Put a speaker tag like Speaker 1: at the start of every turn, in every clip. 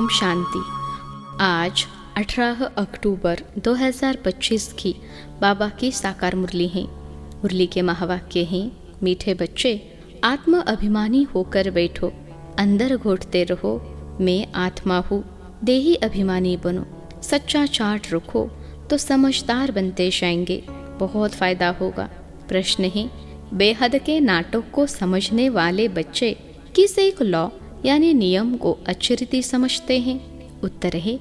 Speaker 1: ओम शांति। आज 18 अक्टूबर 2025 की बाबा की साकार मुरली है। मुरली के महावाक्य हैं, मीठे बच्चे आत्म अभिमानी होकर बैठो, अंदर घोटते रहो मैं आत्मा हूँ, देही अभिमानी बनो, सच्चा चार्ट रखो तो समझदार बनते जाएंगे, बहुत फायदा होगा। प्रश्न है, बेहद के नाटक को समझने वाले बच्चे किस एक लॉ यानी नियम को अच्छी रीति समझते हैं? उत्तर है,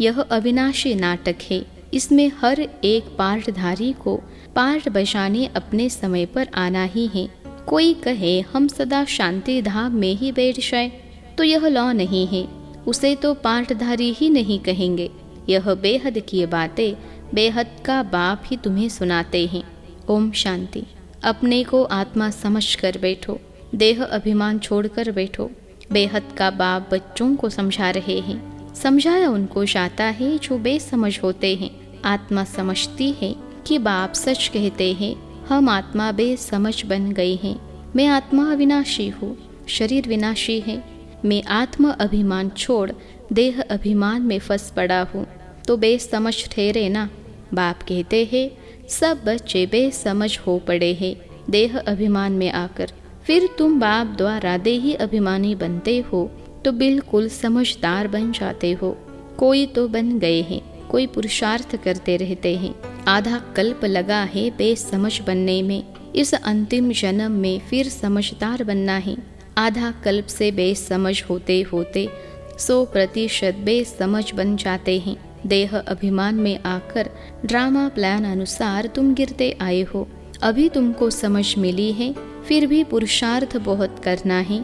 Speaker 1: यह अविनाशी नाटक है। इसमें हर एक पार्टधारी को पार्ट बजाने अपने समय पर आना ही है। कोई कहे हम सदा शांति धाम में ही बैठ जाए तो यह लॉ नहीं है, उसे तो पार्टधारी ही नहीं कहेंगे। यह बेहद की बातें बेहद का बाप ही तुम्हें सुनाते हैं। ओम शांति। अपने को आत्मा समझ कर बैठो, देह अभिमान छोड़कर बैठो। बेहद का बाप बच्चों को समझा रहे हैं। समझाया उनको जाता है जो बेसमझ होते हैं। आत्मा समझती है कि बाप सच कहते हैं, हम आत्मा बेसमझ बन गए हैं। मैं आत्मा अविनाशी हूँ, शरीर विनाशी है। मैं आत्मा अभिमान छोड़ देह अभिमान में फंस पड़ा हूँ तो बेसमझ ठहरे ना। बाप कहते हैं सब बच्चे बेसमझ हो पड़े हैं देह अभिमान में आकर। फिर तुम बाप द्वारा देही अभिमानी बनते हो तो बिल्कुल समझदार बन जाते हो। कोई तो बन गए हैं, कोई पुरुषार्थ करते रहते हैं। आधा कल्प लगा है बेसमझ बनने में। इस अंतिम जन्म में फिर समझदार बनना है। आधा कल्प से बेसमझ होते होते 100% बेसमझ बन जाते हैं। देह अभिमान में आकर ड्रामा प्लान अनुसार तुम गिरते आए हो। अभी तुमको समझ मिली है, फिर भी पुरुषार्थ बहुत करना है,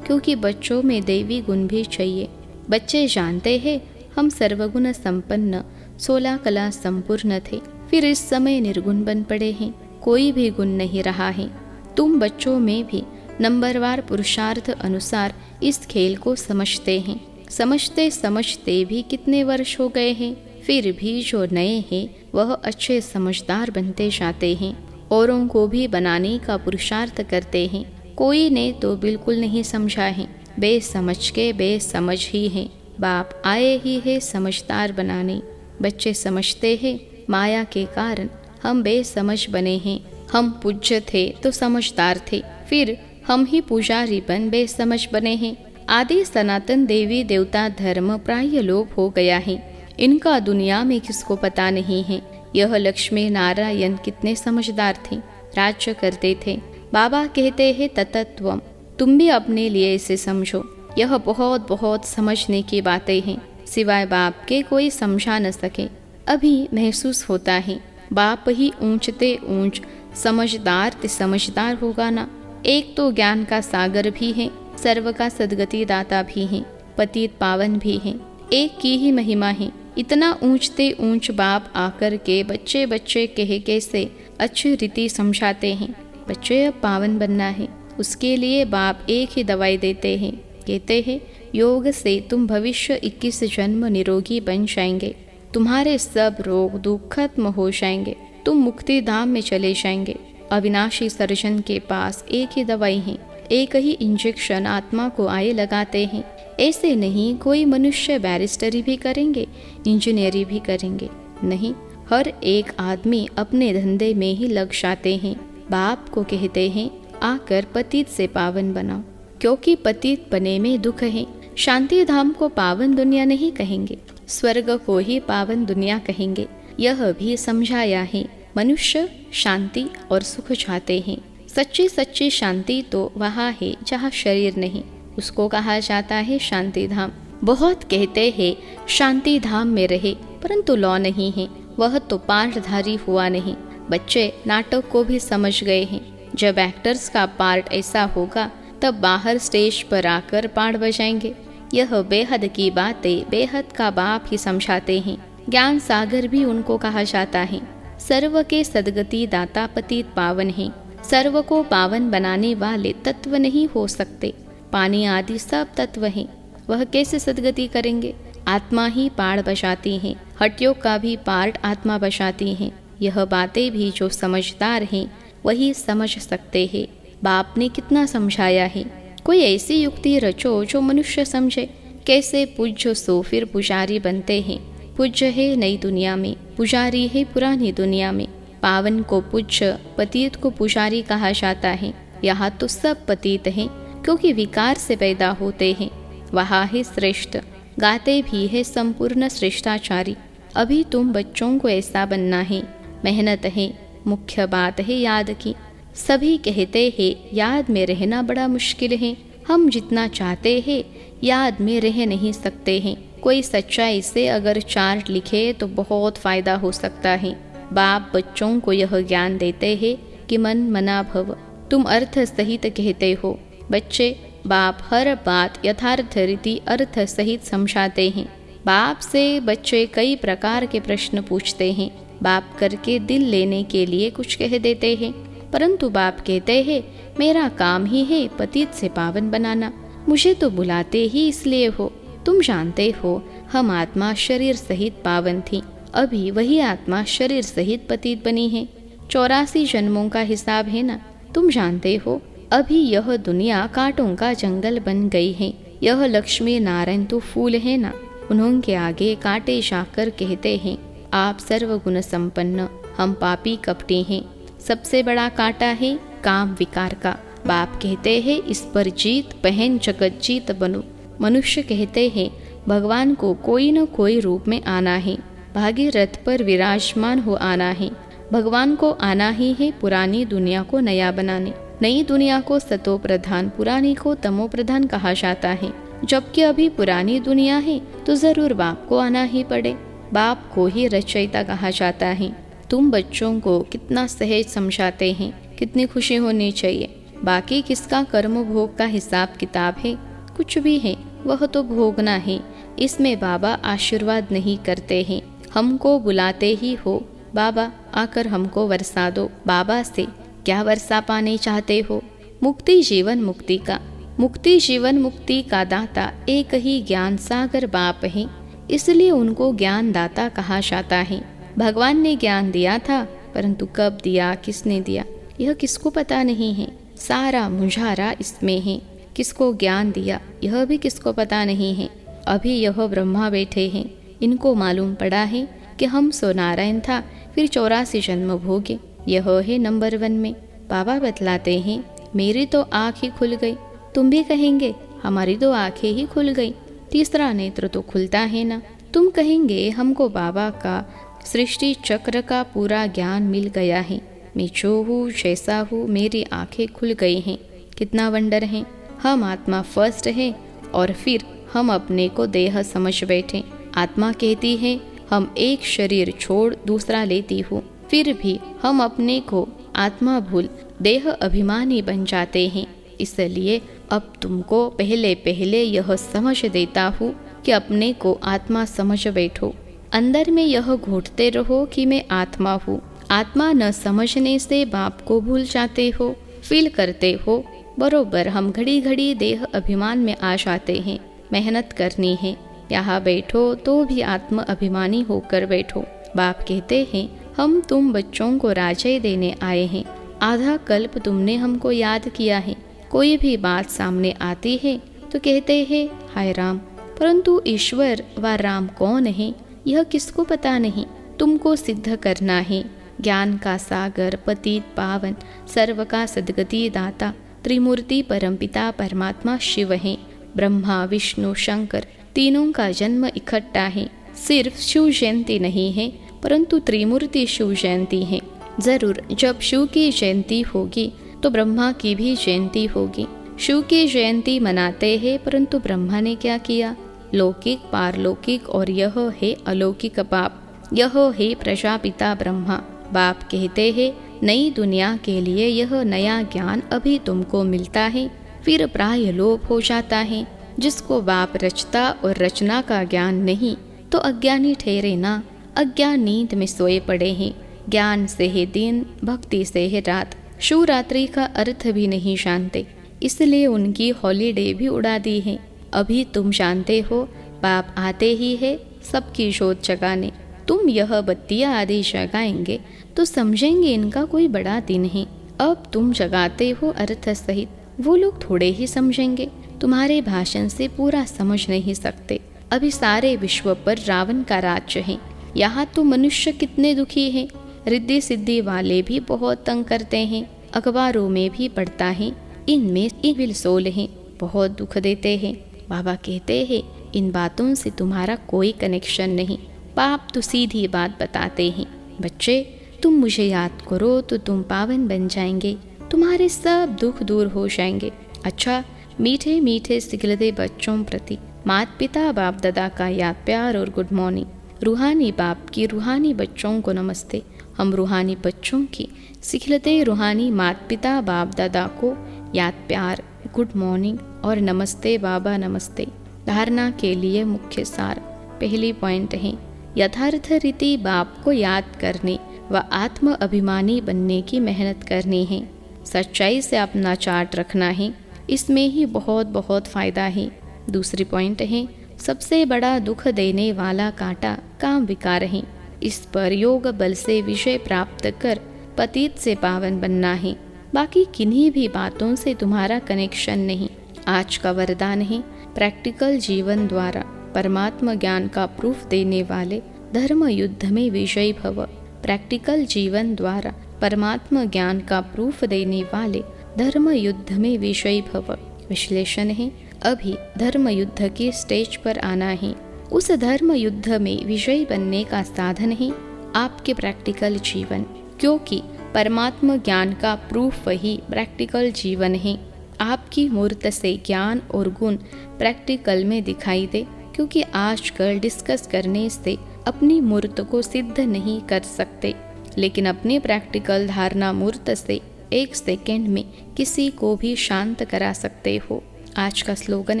Speaker 1: क्योंकि बच्चों में देवी गुण भी चाहिए। बच्चे जानते हैं हम सर्वगुण संपन्न 16 कला संपूर्ण थे, फिर इस समय निर्गुण बन पड़े हैं, कोई भी गुण नहीं रहा है। तुम बच्चों में भी नंबरवार पुरुषार्थ अनुसार इस खेल को समझते हैं। समझते समझते भी कितने वर्ष हो गए हैं, फिर भी जो नए हैं वह अच्छे समझदार बनते जाते हैं। औरों को भी बनाने का पुरुषार्थ करते हैं। कोई ने तो बिल्कुल नहीं समझा है, बेसमझ के बेसमझ ही है। बाप आए ही है समझदार बनाने। बच्चे समझते हैं माया के कारण हम बेसमझ बने हैं। हम पूज्य थे तो समझदार थे, फिर हम ही पुजारी बन बेसमझ बने हैं। आदि सनातन देवी देवता धर्म प्राय लोप हो गया है। इनका दुनिया में किसको पता नहीं है। यह लक्ष्मी नारायण कितने समझदार थे, राज्य करते थे। बाबा कहते हैं ततत्वम, तुम भी अपने लिए इसे समझो। यह बहुत बहुत समझने की बातें हैं, सिवाय बाप के कोई समझा न सके। अभी महसूस होता है बाप ही ऊंचते ऊंच समझदार ते समझदार होगा ना। एक तो ज्ञान का सागर भी है, सर्व का सदगति दाता भी है, पतित पावन भी है। एक की ही महिमा है। इतना ऊंचते ऊंच बाप आकर के बच्चे बच्चे कह कैसे अच्छी रीति समझाते हैं। बच्चे अब पावन बनना है, उसके लिए बाप एक ही दवाई देते हैं। कहते हैं योग से तुम भविष्य 21 जन्म निरोगी बन जाएंगे। तुम्हारे सब रोग दुख खत्म हो जाएंगे, तुम मुक्ति धाम में चले जाएंगे। अविनाशी सर्जन के पास एक ही दवाई है, एक ही इंजेक्शन आत्मा को आए लगाते हैं। ऐसे नहीं कोई मनुष्य बैरिस्टरी भी करेंगे, इंजीनियरिंग भी करेंगे, नहीं, हर एक आदमी अपने धंधे में ही लग जाते हैं। बाप को कहते हैं आकर पतित से पावन बनाओ, क्योंकि पतित बने में दुख है। शांति धाम को पावन दुनिया नहीं कहेंगे, स्वर्ग को ही पावन दुनिया कहेंगे। यह भी समझाया है मनुष्य शांति और सुख चाहते हैं। सच्ची सच्ची शांति तो वहाँ है जहाँ शरीर नहीं, उसको कहा जाता है शांति धाम। बहुत कहते हैं शांति धाम में रहे, परंतु लॉ नहीं है, वह तो पार्टधारी हुआ नहीं। बच्चे नाटक को भी समझ गए हैं। जब एक्टर्स का पार्ट ऐसा होगा तब बाहर स्टेज पर आकर पार्ट बजाएंगे। यह बेहद की बातें बेहद का बाप ही समझाते हैं। ज्ञान सागर भी उनको कहा जाता है। सर्व के सदगति दाता पतित पावन है। सर्व को पावन बनाने वाले तत्व नहीं हो सकते। पानी आदि सब तत्व हैं, वह कैसे सदगति करेंगे? आत्मा ही पाड़ बजाती है, हट्टियों का भी पार्ट आत्मा बजाती है। यह बातें भी जो समझदार हैं वही समझ सकते हैं। बाप ने कितना समझाया है। कोई ऐसी युक्ति रचो जो मनुष्य समझे, कैसे पूज्य सो फिर पुजारी बनते हैं। पूज्य है नई दुनिया में, पुजारी है पुरानी दुनिया में। पावन को पूज्य, पतित को पुजारी कहा जाता है। यहाँ तो सब पतित हैं, क्योंकि विकार से पैदा होते हैं। वहाँ है श्रेष्ठ, गाते भी है संपूर्ण श्रेष्ठाचारी। अभी तुम बच्चों को ऐसा बनना है। मेहनत है, मुख्य बात है याद की। सभी कहते हैं याद में रहना बड़ा मुश्किल है। हम जितना चाहते हैं याद में रह नहीं सकते हैं। कोई सच्चाई से अगर चार्ट लिखे तो बहुत फायदा हो सकता है। बाप बच्चों को यह ज्ञान देते हैं कि मन मना भव, तुम अर्थ सहित कहते हो। बच्चे बाप हर बात यथार्थ रीति अर्थ सहित समझाते हैं। बाप से बच्चे कई प्रकार के प्रश्न पूछते हैं। बाप करके दिल लेने के लिए कुछ कह देते हैं, परंतु बाप कहते हैं मेरा काम ही है पतित से पावन बनाना। मुझे तो बुलाते ही इसलिए हो। तुम जानते हो हम आत्मा शरीर सहित पावन थी, अभी वही आत्मा शरीर सहित पतित बनी है। 84 जन्मों का हिसाब है ना। तुम जानते हो अभी यह दुनिया कांटों का जंगल बन गई है। यह लक्ष्मी नारायण तो फूल है ना। उन्होंने आगे कांटे जाकर कहते हैं आप सर्वगुण संपन्न, हम पापी कपटी हैं। सबसे बड़ा कांटा है काम विकार का। बाप कहते हैं इस पर जीत पहन जगत जीत बनो। मनुष्य कहते हैं भगवान को कोई न कोई रूप में आना है, भागीरथ पर विराजमान हो आना है। भगवान को आना ही है पुरानी दुनिया को नया बनाने। नई दुनिया को सतो प्रधान, पुरानी को तमो प्रधान कहा जाता है। जबकि अभी पुरानी दुनिया है तो जरूर बाप को आना ही पड़े। बाप को ही रचयिता कहा जाता है। तुम बच्चों को कितना सहज समझाते हैं, कितनी खुशी होनी चाहिए। बाकी किसका कर्म भोग का हिसाब किताब है? कुछ भी है वह तो भोगना है। इसमें बाबा आशीर्वाद नहीं करते हैं। हमको बुलाते ही हो बाबा आकर हमको वर्षा दो। बाबा से क्या वर्षा पाने चाहते हो? मुक्ति जीवन मुक्ति का। मुक्ति जीवन मुक्ति का दाता एक ही ज्ञान सागर बाप है, इसलिए उनको ज्ञान दाता कहा जाता है। भगवान ने ज्ञान दिया था, परंतु कब दिया, किसने दिया, यह किसको पता नहीं है। सारा मुझारा इसमें है। किसको ज्ञान दिया यह भी किसको पता नहीं है। अभी यह ब्रह्मा बैठे हैं, इनको मालूम पड़ा है कि हम सो नारायण था, फिर 84 जन्म भोगे। यह है नंबर 1 में। बाबा बतलाते हैं मेरी तो आँख ही खुल गई। तुम भी कहेंगे हमारी तो आंखें ही खुल गई। तीसरा नेत्र तो खुलता है ना। तुम कहेंगे हमको बाबा का सृष्टि चक्र का पूरा ज्ञान मिल गया है। मैं जो हूँ जैसा हूँ मेरी आंखें खुल गई हैं। कितना वंडर है। हम आत्मा फर्स्ट है और फिर हम अपने को देह समझ बैठे। आत्मा कहती है हम एक शरीर छोड़ दूसरा लेती हूँ, फिर भी हम अपने को आत्मा भूल देह अभिमानी बन जाते हैं। इसलिए अब तुमको पहले पहले यह समझ देता हूँ कि अपने को आत्मा समझ बैठो। अंदर में यह घोटते रहो कि मैं आत्मा हूँ। आत्मा न समझने से बाप को भूल जाते हो, फील करते हो। बरोबर हम घड़ी घड़ी देह अभिमान में आ जाते हैं। मेहनत करनी है, यहाँ बैठो तो भी आत्म अभिमानी होकर बैठो। बाप कहते हैं हम तुम बच्चों को राजय देने आए हैं। आधा कल्प तुमने हमको याद किया है। कोई भी बात सामने आती है तो कहते हैं हाय राम, परंतु ईश्वर व राम कौन है यह किसको पता नहीं। तुमको सिद्ध करना है। ज्ञान का सागर पतित पावन सर्व का सद्गति दाता त्रिमूर्ति परमपिता परमात्मा शिव है। ब्रह्मा विष्णु शंकर तीनों का जन्म इकट्ठा है। सिर्फ शिव जयंती नहीं है, परंतु त्रिमूर्ति शिव जयंती है। जरूर जब शिव की जयंती होगी तो ब्रह्मा की भी जयंती होगी। शिव की जयंती मनाते हैं, परंतु ब्रह्मा ने क्या किया? लौकिक पारलौकिक और यह है अलौकिक बाप। यह है प्रजापिता ब्रह्मा। बाप कहते हैं नई दुनिया के लिए यह नया ज्ञान अभी तुमको मिलता है, फिर प्राय लोप हो जाता है। जिसको बाप रचता और रचना का ज्ञान नहीं तो अज्ञानी ठहरे ना। अज्ञान नींद में सोए पड़े हैं। ज्ञान से है दिन, भक्ति से है रात। शिवरात्रि का अर्थ भी नहीं जानते, इसलिए उनकी हॉलीडे भी उड़ा दी है। अभी तुम जानते हो बाप आते ही है सबकी जोत जगाने। तुम यह बत्तियां आदि जगाएंगे तो समझेंगे इनका कोई बड़ा दिन है। अब तुम जगाते हो अर्थ सहित, वो लोग थोड़े ही समझेंगे। तुम्हारे भाषण से पूरा समझ नहीं सकते। अभी सारे विश्व पर रावण का राज्य है। यहाँ तो मनुष्य कितने दुखी हैं। रिद्धि सिद्धि वाले भी बहुत तंग करते हैं। अखबारों में भी पढ़ता है, इनमें इविल सोल हैं, बहुत दुख देते हैं। बाबा कहते हैं इन बातों से तुम्हारा कोई कनेक्शन नहीं। पाप तो सीधी बात बताते हैं। बच्चे, तुम मुझे याद करो तो तुम पावन बन जाएंगे, तुम्हारे सब दुख दूर हो जाएंगे। अच्छा, मीठे मीठे सिखलते बच्चों प्रति माता पिता बाप दादा का याद प्यार और गुड मॉर्निंग। रूहानी बाप की रूहानी बच्चों को नमस्ते। हम रूहानी बच्चों की सिखलते रूहानी माता पिता बाप दादा को याद प्यार, गुड मॉर्निंग और नमस्ते बाबा नमस्ते। धारणा के लिए मुख्य सार। पहली पॉइंट है यथार्थ रीति बाप को याद करने व आत्म अभिमानी बनने की मेहनत करनी है। सच्चाई से अपना चार्ट रखना है, इसमें ही बहुत बहुत फ़ायदा है। दूसरी पॉइंट है सबसे बड़ा दुख देने वाला कांटा काम विकार है। इस पर योग बल से विजय प्राप्त कर पतित से पावन बनना है। बाकी किन्हीं भी बातों से तुम्हारा कनेक्शन नहीं। आज का वरदान है प्रैक्टिकल जीवन द्वारा परमात्मा ज्ञान का प्रूफ देने वाले धर्म युद्ध में विजयी भव। प्रैक्टिकल जीवन द्वारा परमात्मा ज्ञान का प्रूफ देने वाले धर्म युद्ध में विजयी भव। विश्लेषण है अभी धर्म युद्ध के स्टेज पर आना है। उस धर्म युद्ध में विजयी बनने का साधन है आपके प्रैक्टिकल जीवन, क्योंकि परमात्मा ज्ञान का प्रूफ वही प्रैक्टिकल जीवन है। आपकी मूर्त से ज्ञान और गुण प्रैक्टिकल में दिखाई दे, क्योंकि आजकल डिस्कस करने से अपनी मूर्त को सिद्ध नहीं कर सकते, लेकिन अपने प्रैक्टिकल धारणा मूर्त से 1 सेकेंड में किसी को भी शांत करा सकते हो। आज का स्लोगन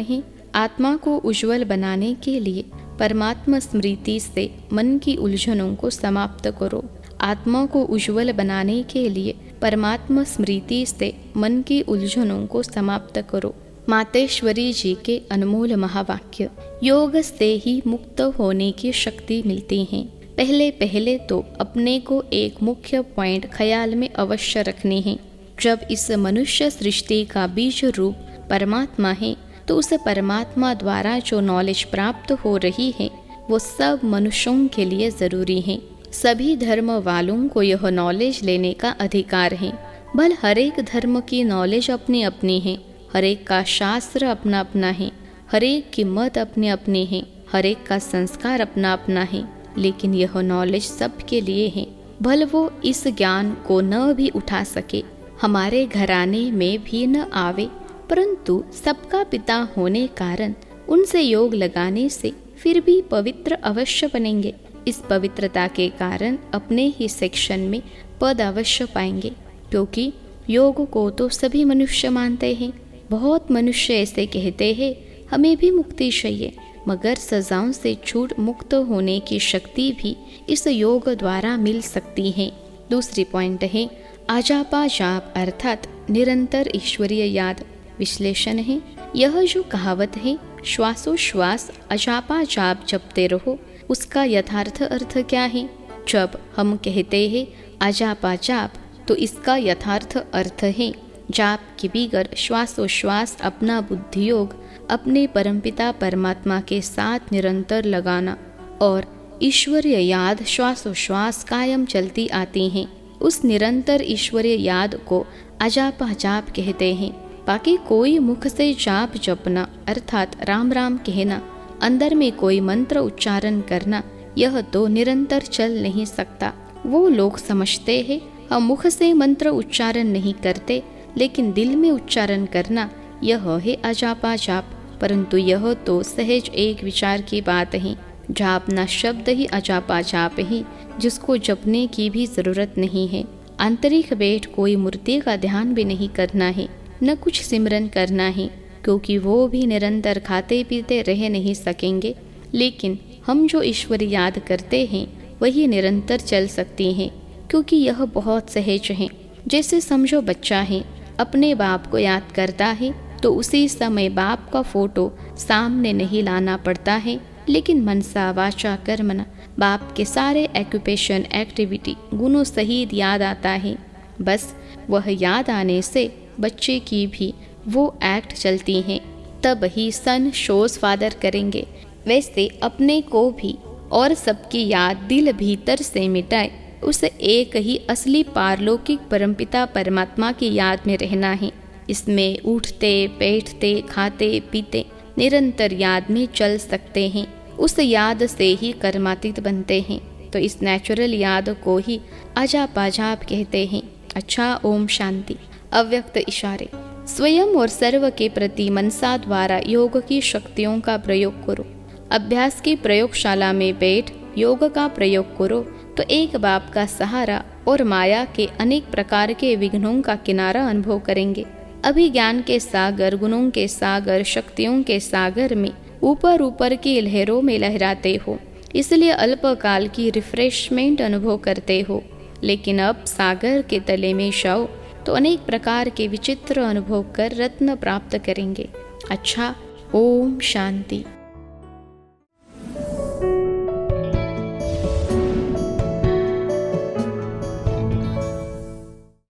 Speaker 1: है आत्मा को उज्जवल बनाने के लिए परमात्मा स्मृति से मन की उलझनों को समाप्त करो। आत्मा को उज्जवल बनाने के लिए परमात्मा स्मृति से मन की उलझनों को समाप्त करो। मातेश्वरी जी के अनमोल महावाक्य। योग से ही मुक्त होने की शक्ति मिलती है। पहले पहले तो अपने को एक मुख्य पॉइंट ख्याल में अवश्य रखनी है। जब इस मनुष्य सृष्टि का बीज रूप परमात्मा है, तो उस परमात्मा द्वारा जो नॉलेज प्राप्त हो रही है वो सब मनुष्यों के लिए जरूरी है। सभी धर्म वालों को यह नॉलेज लेने का अधिकार है। भल हर एक धर्म की नॉलेज अपनी अपनी है, हर एक का शास्त्र अपना अपना है, हर एक की मत अपने अपने हैं, हर एक का संस्कार अपना अपना है, लेकिन यह नॉलेज सबके लिए है। भल वो इस ज्ञान को न भी उठा सके, हमारे घराने में भी न आवे, परंतु सबका पिता होने कारण उनसे योग लगाने से फिर भी पवित्र अवश्य बनेंगे। इस पवित्रता के कारण अपने ही सेक्शन में पद अवश्य पाएंगे, क्योंकि योग को तो सभी मनुष्य मानते हैं। बहुत मनुष्य ऐसे कहते हैं हमें भी मुक्ति चाहिए, मगर सजाओं से छूट मुक्त होने की शक्ति भी इस योग द्वारा मिल सकती है। दूसरी पॉइंट है आजापा जाप अर्थात निरंतर ईश्वरीय याद। विश्लेषण है यह जो कहावत है श्वासोश्वास अजापा जाप जपते रहो, उसका यथार्थ अर्थ क्या है? जब हम कहते हैं अजापा जाप, तो इसका यथार्थ अर्थ है जाप के बिगर श्वासोश्वास अपना बुद्धि योग अपने परमपिता परमात्मा के साथ निरंतर लगाना, और ईश्वरीय याद श्वासोश्वास कायम चलती आती हैं। उस निरंतर ईश्वरीय याद को अजापा जाप कहते हैं। बाकी कोई मुख से जाप जपना अर्थात राम राम कहना, अंदर में कोई मंत्र उच्चारण करना, यह तो निरंतर चल नहीं सकता। वो लोग समझते हैं हम मुख से मंत्र उच्चारण नहीं करते, लेकिन दिल में उच्चारण करना यह है अजापा जाप, परंतु यह तो सहज एक विचार की बात है। जापना शब्द ही अजापा जाप है, जिसको जपने की भी जरूरत नहीं है। आंतरिक बैठ कोई मूर्ति का ध्यान भी नहीं करना है, न कुछ सिमरन करना है, क्योंकि वो भी निरंतर खाते पीते रह नहीं सकेंगे। लेकिन हम जो ईश्वर याद करते हैं वही निरंतर चल सकती हैं, क्योंकि यह बहुत सहज है। जैसे समझो बच्चा है, अपने बाप को याद करता है तो उसी समय बाप का फोटो सामने नहीं लाना पड़ता है, लेकिन मनसा वाचा कर्मना बाप के सारे ऑक्यूपेशन एक्टिविटी गुणों सहित याद आता है। बस वह याद आने से बच्चे की भी वो एक्ट चलती हैं। तब ही सन शोज फादर करेंगे। वैसे अपने को भी और सबकी याद दिल भीतर से मिटाए उस एक ही असली पारलौकिक परमपिता परमात्मा की याद में रहना है। इसमें उठते बैठते खाते पीते निरंतर याद में चल सकते हैं। उस याद से ही कर्मातीत बनते हैं। तो इस नेचुरल याद को ही अजाप अजाप कहते हैं। अच्छा, ओम शांति। अव्यक्त इशारे। स्वयं और सर्व के प्रति मनसा द्वारा योग की शक्तियों का प्रयोग करो। अभ्यास की प्रयोगशाला में बैठ योग का प्रयोग करो तो एक बाप का सहारा और माया के अनेक प्रकार के विघ्नों का किनारा अनुभव करेंगे। अभी ज्ञान के सागर, गुणों के सागर, शक्तियों के सागर में ऊपर ऊपर की लहरों में लहराते हो, इसलिए अल्पकाल की रिफ्रेशमेंट अनुभव करते हो। लेकिन अब सागर के तले में शव तो अनेक प्रकार के विचित्र अनुभव कर रत्न प्राप्त करेंगे। अच्छा, ओम शांति।